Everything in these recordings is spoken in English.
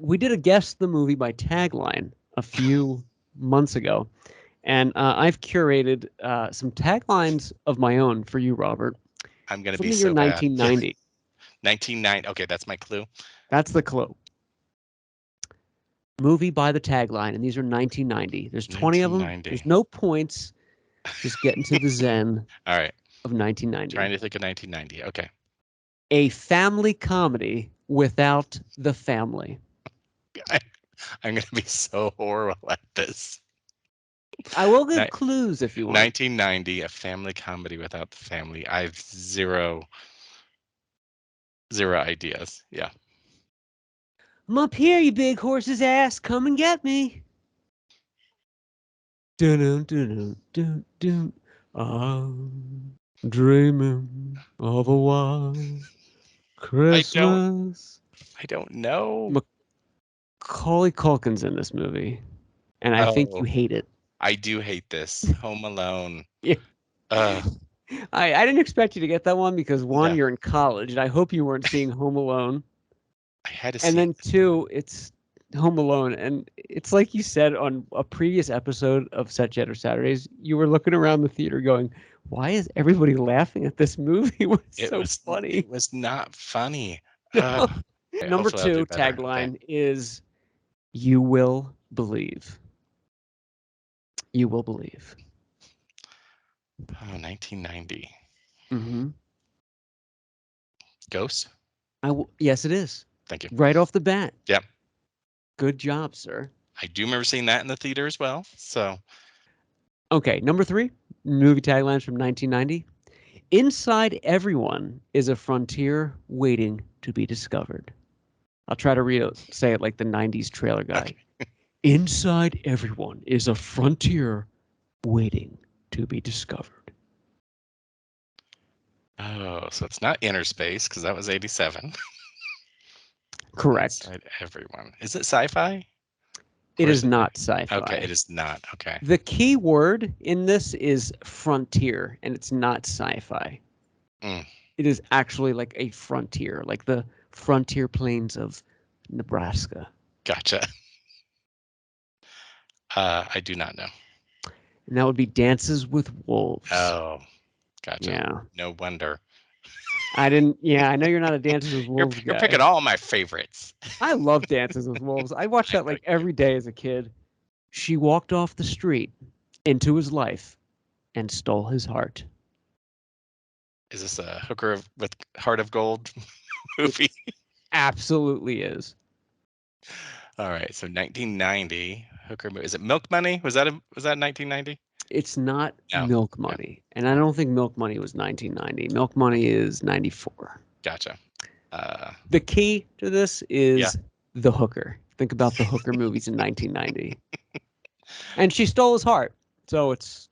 We did a Guess the Movie by Tagline a few months ago, and I've curated some taglines of my own for you, Robert, I'm going to from be the year so bad. 1990. 1990. Okay, that's my clue. That's the clue. Movie by the tagline, and these are 1990. There's 20 of them. 1990. There's no points. Just get into the zen All right. of 1990. Trying to think of 1990. Okay. A family comedy without the family. I'm going to be so horrible at this. I will give clues if you want. 1990, a family comedy without the family. I have zero ideas. Yeah. I'm up here, you big horse's ass. Come and get me. Dun-dun-dun-dun-dun-dun. I'm dreaming of a wild Christmas. I don't know. Macaulay Culkin's in this movie, and I think you hate it. I do hate this. Home Alone. Yeah. I didn't expect you to get that one because one, you're in college, and I hope you weren't seeing Home Alone. I had to see. And then two, it's Home Alone, and it's like you said on a previous episode of Set-Jetter Saturdays, you were looking around the theater going, "Why is everybody laughing at this movie? It was funny." It was not funny. Number 2 tagline is "You will believe." You will believe. Oh, 1990. Mm-hmm. Ghost? Yes, it is. Thank you. Right off the bat. Yep. Good job, sir. I do remember seeing that in the theater as well. So. Okay, number 3, movie taglines from 1990. Inside everyone is a frontier waiting to be discovered. I'll try to say it like the 90s trailer guy. Okay. Inside everyone is a frontier waiting to be discovered. Oh, so it's not Inner Space because that was 87. Correct. Inside everyone. Is it sci-fi? It is not sci-fi. Okay, it is not. Okay. The key word in this is frontier, and it's not sci-fi. It is actually like a frontier, like the frontier plains of Nebraska. Gotcha. I do not know. And that would be Dances with Wolves. Oh, gotcha. Yeah. No wonder. I didn't. Yeah, I know you're not a Dances with Wolves guy. You're picking all my favorites. I love Dances with Wolves. I watched that like every day as a kid. She walked off the street into his life and stole his heart. Is this a Hooker with Heart of Gold movie? It absolutely is. All right, so 1990 Hooker movie. Is it Milk Money? Was that 1990? It's not Milk Money, and I don't think Milk Money was 1990. Milk Money is 94. Gotcha. The key to this is the hooker. Think about the hooker movies in 1990. And she stole his heart, so it's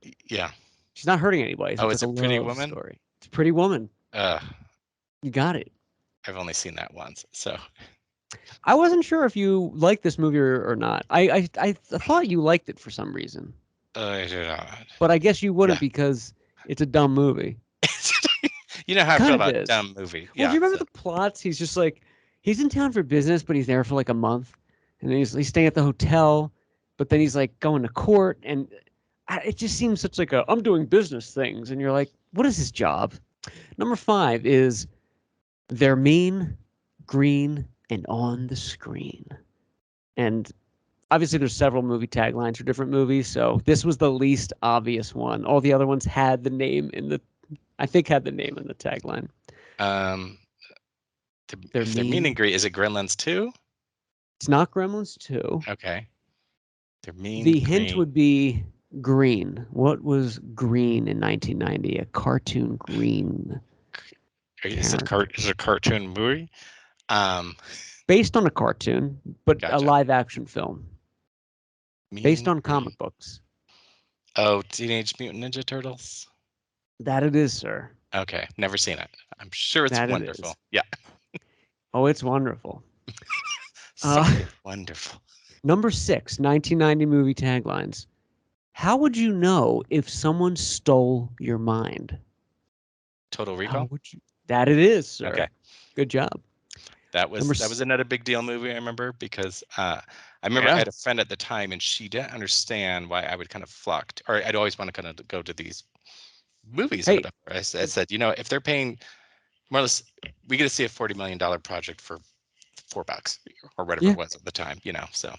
she's not hurting anybody. So it's a Pretty Woman story. It's a Pretty Woman. You got it. I've only seen that once, so. I wasn't sure if you liked this movie or not. I thought you liked it for some reason. I do not. But I guess you wouldn't because it's a dumb movie. You know how I feel about dumb movie. Well, do you remember the plots? He's just like, he's in town for business, but he's there for like a month. And then he's staying at the hotel, but then he's like going to court. And it just seems such like I'm doing business things. And you're like, what is his job? Number 5 is they're mean, green, and on the screen. And obviously there's several movie taglines for different movies, so this was the least obvious one. All the other ones had the name in the tagline. They're mean and green. Is it Gremlins 2? It's not Gremlins 2. Okay. They're mean. The hint would be green. What was green in 1990? A cartoon green. Is it a cartoon movie? Based on a cartoon, but a live action film. Based on comic books. Oh, Teenage Mutant Ninja Turtles? That it is, sir. Okay, never seen it. I'm sure it's wonderful. Yeah. Oh, it's wonderful. Wonderful. Number 6, 1990 movie taglines. How would you know if someone stole your mind? Total Recall? That it is, sir. Okay. Good job. That Number was another big deal movie. I remember because I remember I Yeah. had a friend at the time, and she didn't understand why I would kind of flock, or I'd always want to kind of go to these movies or Hey, whatever. I said, if they're paying more or less, we get to see a $40 million project for $4 or whatever yeah. it was at the time. So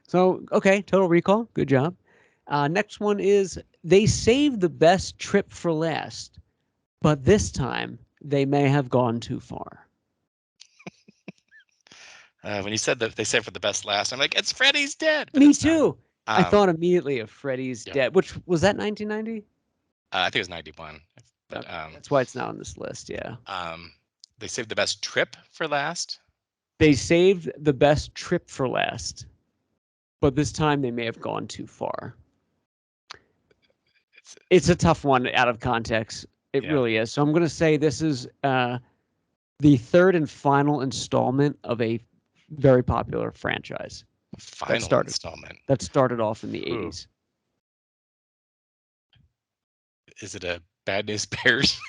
So, okay, Total Recall. Good job. Next one is they saved the best trip for last, but this time they may have gone too far. when you said that they saved for the best last, I'm like, it's Freddy's Dead, but Me it's not. too. I thought immediately of Freddy's Yeah. Dead, which was that 1990? I think it was 91, but That's why it's not on this list. Yeah. they saved the best trip for last. They saved the best trip for last, but this time they may have gone too far. It's a tough one out of context. It really is. So I'm going to say this is the third and final installment of a very popular franchise. Installment. That started off in the 80s. Is it a Bad News Bears?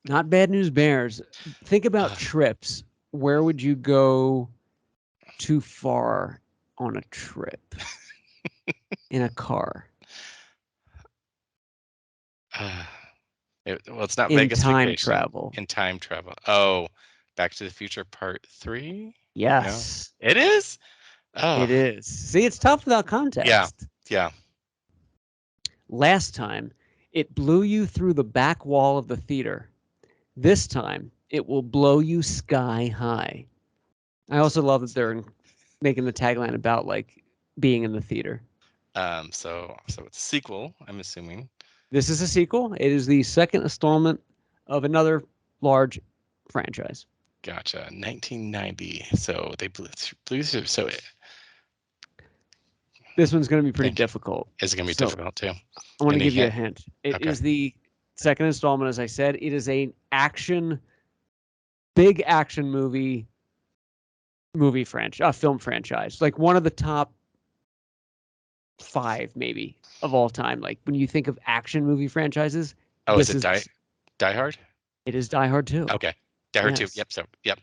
Not Bad News Bears. Think about trips. Where would you go too far on a trip in a car? It's not in Vegas time Vacation. travel. In time travel. Oh, Back to the Future Part 3? Yes. No? It is? Oh. It is. See, it's tough without context. Yeah. Last time, it blew you through the back wall of the theater. This time, it will blow you sky high. I also love that they're making the tagline about like being in the theater. So it's a sequel, I'm assuming. This is a sequel. It is the second installment of another large franchise. Gotcha. 1990. So they blew through. So this one's going to be pretty difficult. Is it going to be difficult too? I want to give you a hint. It is the second installment, as I said. It is a big action film franchise, like one of the top 5 maybe of all time. Like when you think of action movie franchises. Oh, is it Die Hard? It is Die Hard 2. Okay, Die Hard 2. Yep. So yep.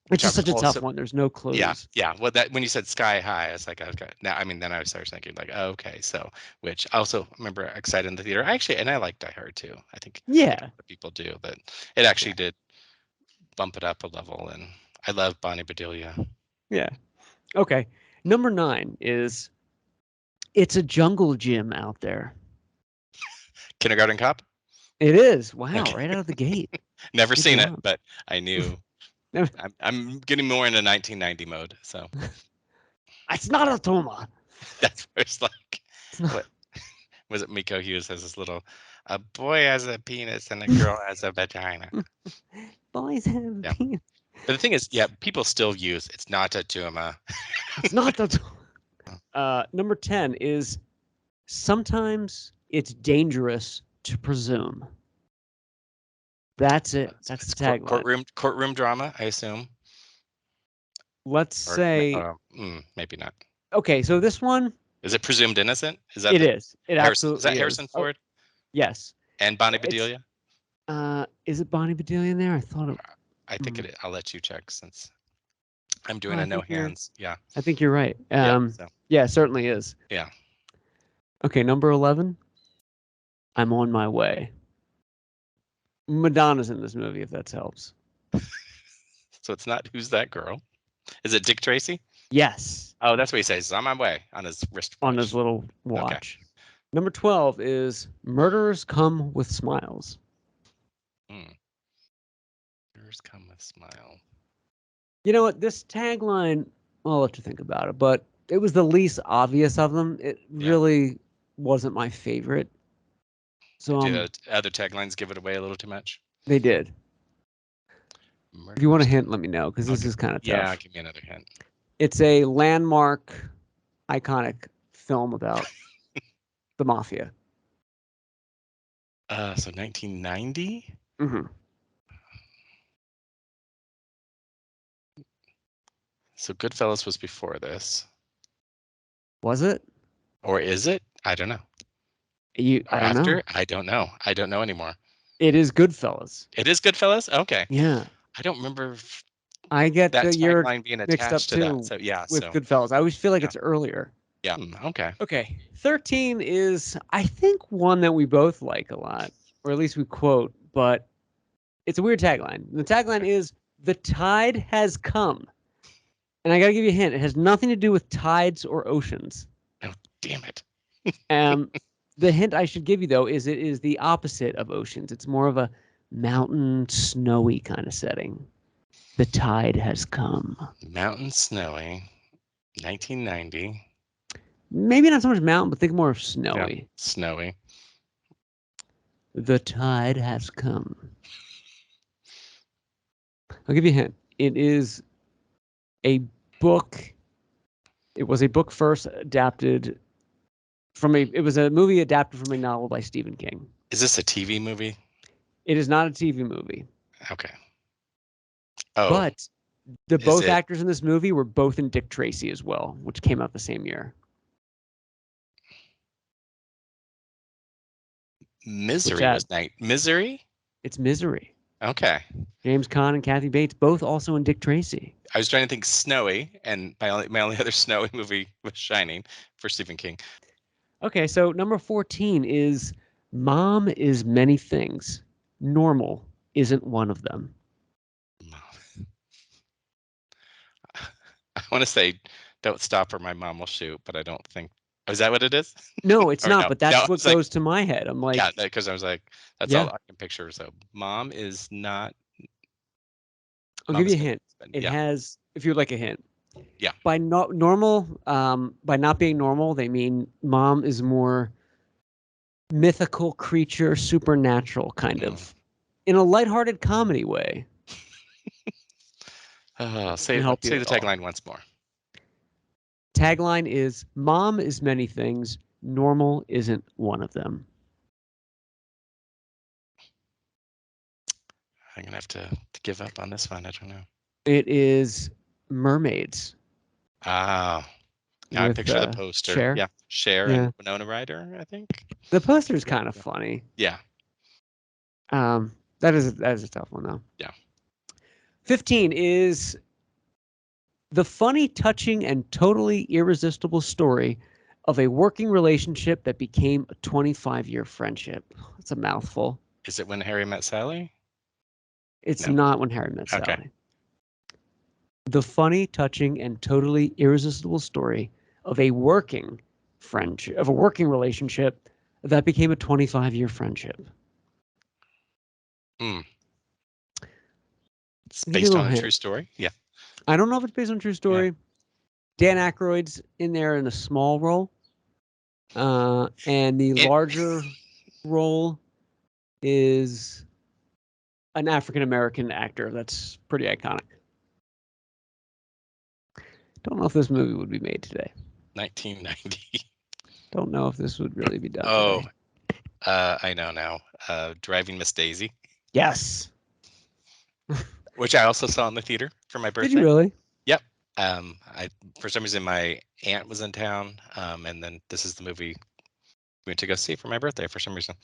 It's just such a tough one. There's no clues. Yeah. Well, that when you said Sky High, I was like, okay. Now, I mean, then I started thinking like, oh, okay. So, which I also remember excited in the theater. And I like Die Hard too. I think people do, but it actually did bump it up a level, and I love Bonnie Bedelia. Yeah. Okay. Number 9 is it's a jungle gym out there. Kindergarten Cop? It is. Wow, right out of the gate. Never seen it, but I knew. I'm getting more into 1990 mode, so. It's not a tumor. That's what it's like. What was it? Miko Hughes has this little, a boy has a penis and a girl has a vagina. Boys have a penis. But the thing is, people still use it's not a tumor. It's not a tumor. Number 10 is sometimes it's dangerous to presume. That's it. That's the tagline. Courtroom drama, I assume. Let's say maybe not. Okay, so this one is it presumed innocent? Is that it is? It absolutely is that Harrison Ford? Yes. And Bonnie Bedelia? Is it Bonnie Bedelia in there? I thought it. I think it is. I'll let you check since I'm doing a no hands. Yeah. I think you're right. Yeah, it certainly is. Yeah. Okay, number 11. I'm on my way. Madonna's in this movie, if that helps. So it's not Who's That Girl? Is it Dick Tracy? Yes. Oh, that's what he says. On my way on his wrist watch. On his little watch. Okay. Number 12 is Murderers Come with Smiles. Murderers Come with Smile. You know what? This tagline, I'll let you think about it, but it was the least obvious of them. It really wasn't my favorite. So do the other taglines give it away a little too much? They did. If you want a hint, let me know, because this is kind of tough. Yeah, give me another hint. It's a landmark, iconic film about the mafia. So 1990? Mm-hmm. So Goodfellas was before this. Was it? Or is it? I don't know. I don't know. I don't know. I don't know anymore. It is Goodfellas. It is Goodfellas? Okay. Yeah. I don't remember I get that the year tagline being mixed up attached to too that. So yeah, with so Goodfellas. I always feel like yeah. it's earlier. Yeah. Okay. Okay. 13 is, I think, one that we both like a lot, or at least we quote, but it's a weird tagline. The tagline is, "The tide has come." And I got to give you a hint. It has nothing to do with tides or oceans. Oh, damn it. The hint I should give you, though, is it is the opposite of oceans. It's more of a mountain, snowy kind of setting. The tide has come. Mountain snowy, 1990. Maybe not so much mountain, but think more of Yeah, snowy. snowy. The tide has come. I'll give you a hint. It is a book. It was a book first adapted from a. It was a movie adapted from a novel by Stephen King. Is this a TV movie? It is not a TV movie. Okay. Oh, But the is both it actors in this movie were both in Dick Tracy as well, which came out the same year. Misery? Was night Misery? It's Misery. Okay. James Caan and Kathy Bates, both also in Dick Tracy. I was trying to think snowy, and my only other snowy movie was Shining for Stephen King. Okay, so number 14 is Mom is many things. Normal isn't one of them. I want to say don't stop or my mom will shoot, but I don't think. Oh, is that what it is? No, it's not, No, but that's no, what it's like, goes to my head. I'm like, yeah, because I was like, that's yeah. all I can picture. So mom is not. I'll Mom give you is a hint. It yeah, has, if you'd like a hint. yeah. By normal, by not being normal, they mean mom is more mythical creature, supernatural kind of, in a lighthearted comedy way. Say help you the at all. tagline once more. Tagline is, Mom is many things. Normal isn't one of them. I'm gonna have to give up on this one. I don't know. It is Mermaids. Ah, now I picture the poster. Cher. Yeah, Cher and Winona Ryder, I think. The poster's kind of funny. Yeah. That is a tough one though. Yeah. 15 is the funny, touching, and totally irresistible story of a working relationship that became a 25-year friendship. It's a mouthful. Is it When Harry Met Sally? It's not When Harry Met Sally. Okay. The funny, touching, and totally irresistible story of a working friendship, of a working relationship that became a 25-year friendship. It's based on a true story? Yeah. I don't know if it's based on a true story. Yeah. Dan Aykroyd's in there in a small role. And the larger role is an African-American actor that's pretty iconic. Don't know if this movie would be made today. 1990. Don't know if this would really be done today. I know now. Driving Miss Daisy. Yes. Which I also saw in the theater for my birthday. Did you really? Yep. For some reason my aunt was in town, and then this is the movie we went to go see for my birthday for some reason.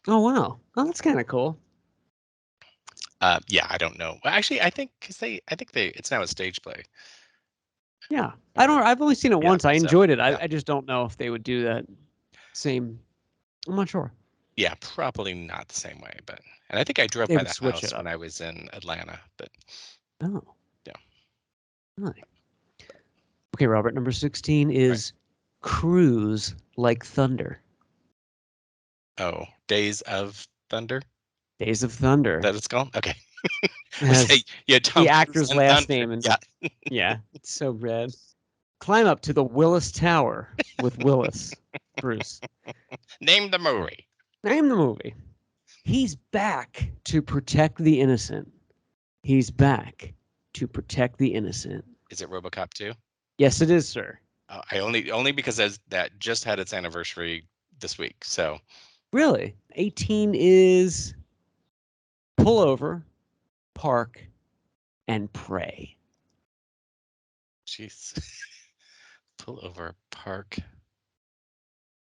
Oh wow. Oh, that's kind of cool. Yeah, I don't know. Well, actually, I think it's now a stage play. Yeah, I've only seen it once. I enjoyed it. I just don't know if they would do that same. I'm not sure. Yeah, probably not the same way, but and I think I drove by that house when I was in Atlanta, but yeah. Really. Okay, Robert. Number 16 is Cruise Like Thunder. Oh, Days of Thunder. Days of Thunder. That it's called? Okay. The actor's last name. And yeah, it's so rad. Climb up to the Willis Tower with Willis. Bruce. Name the movie. Name the movie. He's back to protect the innocent. He's back to protect the innocent. Is it RoboCop 2? Yes, it is, sir. I only because that just had its anniversary this week. So really, 18 is Pull Over, Park, and Pray. Jeez. Pull Over, Park,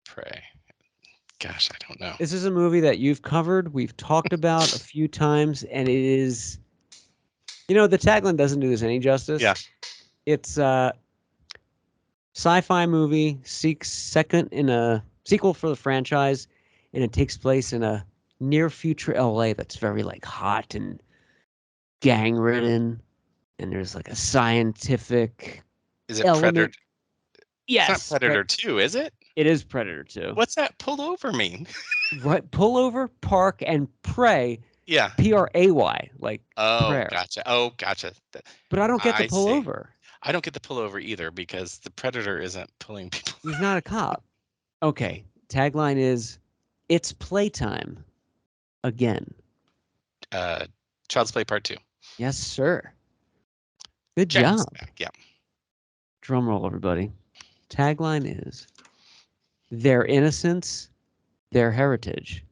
Pray. Gosh, I don't know. This is a movie that you've covered. We've talked about a few times, and it is The tagline doesn't do this any justice. Yeah. It's sci-fi movie seeks second in a sequel for the franchise, and it takes place in a near future LA that's very like hot and gang ridden, and there's like a scientific Is it element. Predator? Yes, it's not Predator 2, is it? It is Predator 2. What's that pull over mean? Right, pull over, park, and pray. Yeah. P-R-A-Y, like prayer. Gotcha. Oh, gotcha. But I don't get the pull over. I don't get the pull over either because the Predator isn't pulling people. He's not a cop. Okay. Tagline is, it's playtime again. Child's Play Part 2. Yes, sir. Good job. Yeah. Drum roll, everybody. Tagline is, their innocence, their heritage,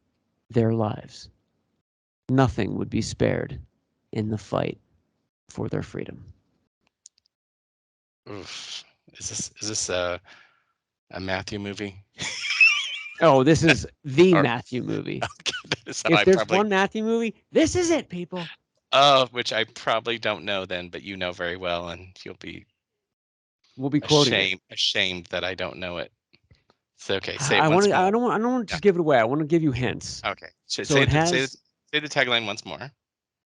their lives. Nothing would be spared in the fight for their freedom. Oof. Is this a Matthew movie? Oh, this is the Matthew movie. Okay, if there's one Matthew movie, this is it, people. Which I probably don't know then, but you know very well, and we'll be quoting ashamed that I don't know it. So okay, say it once more. I don't want to just give it away. I want to give you hints. Okay, so say the tagline once more.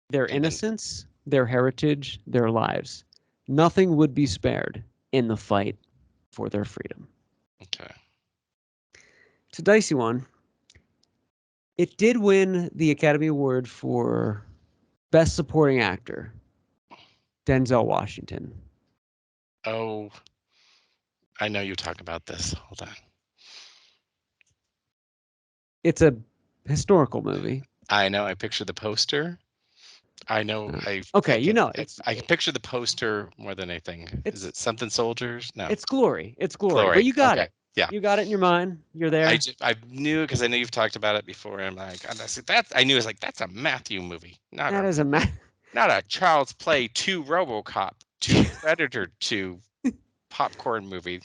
Their innocence, their heritage, their lives. Nothing would be spared in the fight for their freedom. Okay. It's a dicey one. It did win the Academy Award for Best Supporting Actor. Denzel Washington. Oh, I know you talk about this. Hold on. It's a historical movie. I know. I picture the poster. I know. I can picture the poster more than anything. Is it Something Soldiers? No. It's Glory. It's Glory. But you got it. Yeah. You got it in your mind. You're there. I knew because I know you've talked about it before. And I'm like, I knew it's like that's a Matthew movie. Not a Child's Play 2 RoboCop 2 Predator 2 popcorn movie.